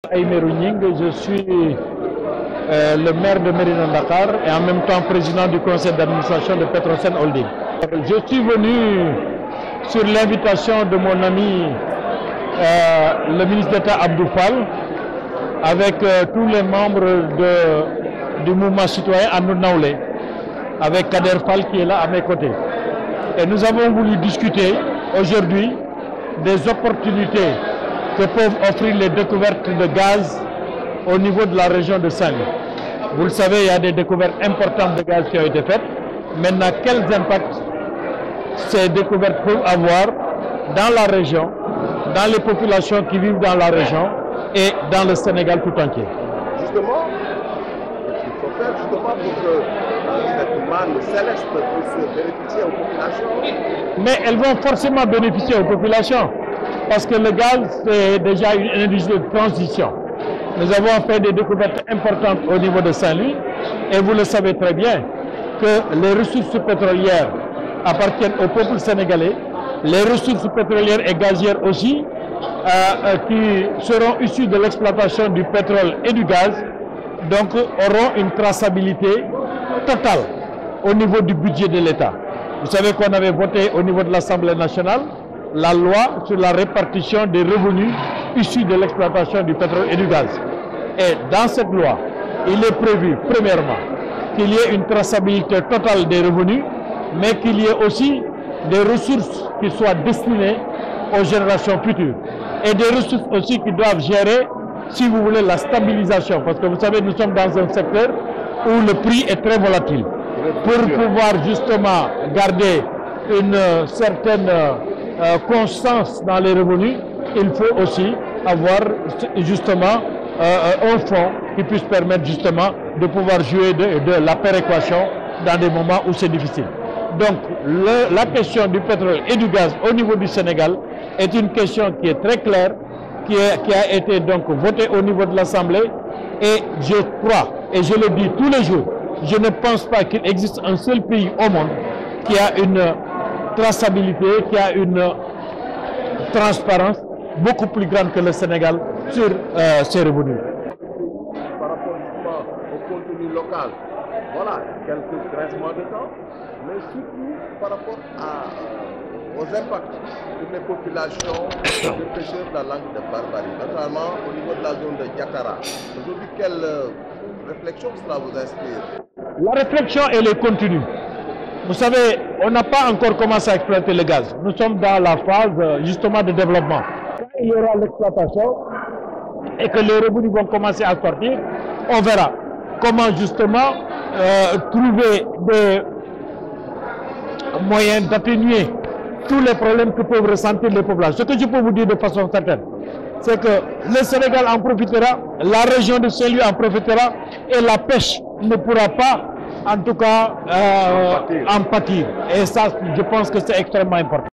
Aïmerou Nying, je suis le maire de Mérina Dakhar et en même temps président du conseil d'administration de Petrosen Holding. Je suis venu sur l'invitation de mon ami le ministre d'État Abdou Fall avec tous les membres du mouvement citoyen Andou Nawlé, avec Kader Fall qui est là à mes côtés. Et nous avons voulu discuter aujourd'hui des opportunités que peuvent offrir les découvertes de gaz au niveau de la région de Saint-Louis. Vous le savez, il y a des découvertes importantes de gaz qui ont été faites. Maintenant, quels impacts ces découvertes peuvent avoir dans la région, dans les populations qui vivent dans la région et dans le Sénégal tout entier. Justement, il faut faire justement pour que cette manne céleste puisse bénéficier aux populations. Mais elles vont forcément bénéficier aux populations parce que le gaz, c'est déjà une industrie de transition. Nous avons fait des découvertes importantes au niveau de Saint-Louis et vous le savez très bien que les ressources pétrolières appartiennent au peuple sénégalais, les ressources pétrolières et gazières aussi, qui seront issues de l'exploitation du pétrole et du gaz, donc auront une traçabilité totale au niveau du budget de l'État. Vous savez qu'on avait voté au niveau de l'Assemblée nationale la loi sur la répartition des revenus issus de l'exploitation du pétrole et du gaz. Et dans cette loi, il est prévu, premièrement, qu'il y ait une traçabilité totale des revenus, mais qu'il y ait aussi des ressources qui soient destinées aux générations futures. Et des ressources aussi qui doivent gérer, si vous voulez, la stabilisation. Parce que vous savez, nous sommes dans un secteur où le prix est très volatile. Pour pouvoir justement garder une certaine constance dans les revenus, il faut aussi avoir justement un fonds qui puisse permettre justement de pouvoir jouer de la péréquation dans des moments où c'est difficile. Donc la question du pétrole et du gaz au niveau du Sénégal est une question qui est très claire, qui a été donc votée au niveau de l'Assemblée, et je crois, et je le dis tous les jours, je ne pense pas qu'il existe un seul pays au monde qui a une traçabilité, qui a une transparence beaucoup plus grande que le Sénégal sur ses revenus. Par rapport justement au contenu local, voilà, quelques grincements de temps, mais surtout par rapport aux impacts sur les populations de pêcheurs de la langue de Barbarie, notamment au niveau de la zone de Diakara. Aujourd'hui, quelle réflexion cela vous inspire? La réflexion, elle est continue. Vous savez, on n'a pas encore commencé à exploiter le gaz. Nous sommes dans la phase justement de développement. Quand il y aura l'exploitation et que les revenus vont commencer à sortir, on verra comment justement trouver des moyens d'atténuer tous les problèmes que peuvent ressentir les populations. Ce que je peux vous dire de façon certaine, c'est que le Sénégal en profitera, la région de Saint-Louis en profitera et la pêche ne pourra pas, en tout cas, en pâtir. Et ça, je pense que c'est extrêmement important.